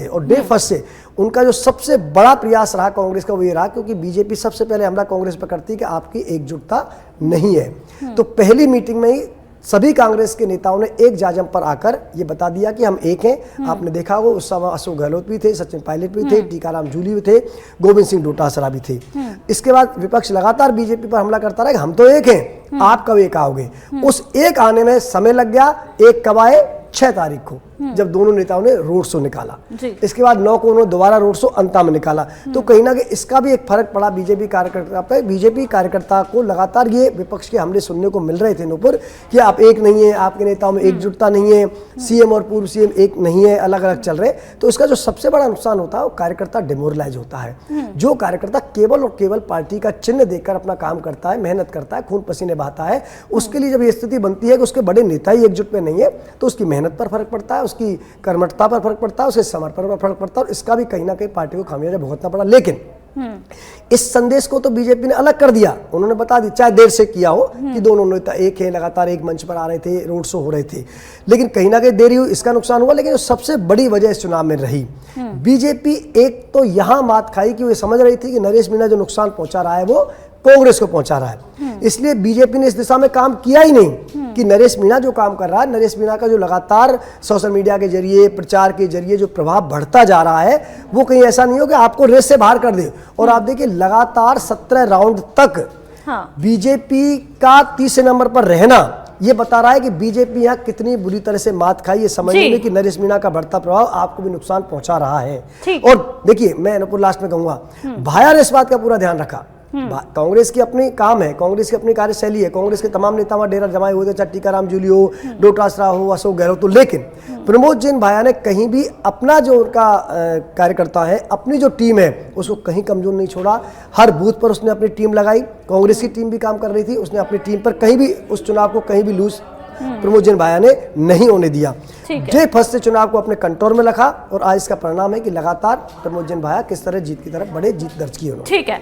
थे। और day first से उनका जो सबसे बड़ा प्रयास रहा कांग्रेस का वो ये रहा, क्योंकि बीजेपी सबसे पहले हमला कांग्रेस पर करती है कि आपकी एकजुटता नहीं है। तो पहली मीटिंग में ही सभी कांग्रेस के नेताओं ने एक जाजम पर आकर ये बता दिया कि हम एक हैं। आपने देखा होगा उस समय अशोक गहलोत भी थे, सचिन पायलट भी थे, टीकाराम जूली भी थे, गोविंद सिंह डोटासरा भी थे। इसके बाद विपक्ष लगातार बीजेपी पर हमला करता रहा कि हम तो एक हैं, आप कब एक आओगे। उस एक आने में समय लग गया। एक कब आए? 6 तारीख को, जब दोनों नेताओं ने रोड शो निकाला। इसके बाद 9 को उन्होंने दोबारा रोड शो अंता में निकाला। तो कहीं ना कहीं इसका भी एक फर्क पड़ा बीजेपी कार्यकर्ता पे। बीजेपी कार्यकर्ता को लगातार ये विपक्ष के हमले सुनने को मिल रहे थे नूपुर कि आप एक नहीं है, आपके नेताओं में एकजुटता नहीं है, सीएम और पूर्व सीएम एक नहीं है, अलग अलग चल रहे। तो इसका जो सबसे बड़ा नुकसान होता है वो कार्यकर्ता डिमोरलाइज होता है। जो कार्यकर्ता केवल और केवल पार्टी का चिन्ह देखकर अपना काम करता है, मेहनत करता है, खून पसीने बहाता है, उसके लिए जब ये स्थिति बनती है कि उसके बड़े नेता ही एकजुट में नहीं है, तो उसकी मेहनत पर फर्क पड़ता है, उसकी कर्मठता पर फर्क पड़ता है, उसके समर्पण पर फर्क पड़ता है, और इसका भी कहीं ना कहीं पार्टी को खामियाजा भुगतना पड़ा। लेकिन इस संदेश को तो बीजेपी ने अलग कर दिया। उन्होंने बता दी, चाहे देर से किया हो, कि दोनों नेता एक है, लगातार एक मंच पर आ रहे थे, रोड शो हो रहे थे, लेकिन कहीं ना कहीं देरी हुई, इसका नुकसान हुआ। लेकिन सबसे बड़ी वजह इस चुनाव में रही, बीजेपी एक तो यहां मात खाई कि वो समझ रही थी कि नरेश मीणा जो नुकसान पहुंचा रहा है वो कांग्रेस को पहुंचा रहा है। इसलिए बीजेपी ने इस दिशा में काम किया ही नहीं कि नरेश मीणा जो काम कर रहा है, नरेश मीणा का जो लगातार सोशल मीडिया के जरिए, प्रचार के जरिए जो प्रभाव बढ़ता जा रहा है, वो कहीं ऐसा नहीं हो कि आपको रेस से बाहर कर दे। और आप देखिए लगातार 17 राउंड तक बीजेपी का तीसरे नंबर पर रहना ये बता रहा है कि बीजेपी यहाँ कितनी बुरी तरह से मात खाई, ये समझने में कि नरेश मीणा का बढ़ता प्रभाव आपको भी नुकसान पहुंचा रहा है। और देखिए, मैं अनुपुर लास्ट में कहूंगा, भाया ने इस बात का पूरा ध्यान रखा। कांग्रेस की अपनी काम है, कांग्रेस की अपनी कार्यशैली है, कांग्रेस के तमाम नेता वहां डेरा जमाए हुए थे, चाहे टीकाराम जूली हो, डोटासरा हो, अशोक गहलोत हो। लेकिन प्रमोद जैन भाया ने कहीं भी अपना जो उनका कार्यकर्ता है, अपनी जो टीम है, उसको कहीं कमजोर नहीं छोड़ा। हर बूथ पर उसने अपनी टीम लगाई। कांग्रेस की टीम भी काम कर रही थी, उसने अपनी टीम पर कहीं भी उस चुनाव को कहीं भी लूज प्रमोद जैन भाया ने नहीं होने दिया। डे फर्स्ट से चुनाव को अपने कंट्रोल में रखा, और आज इसका परिणाम है कि लगातार प्रमोद जैन भाया किस तरह जीत की तरफ बड़े जीत दर्ज की उन्होंने। ठीक है।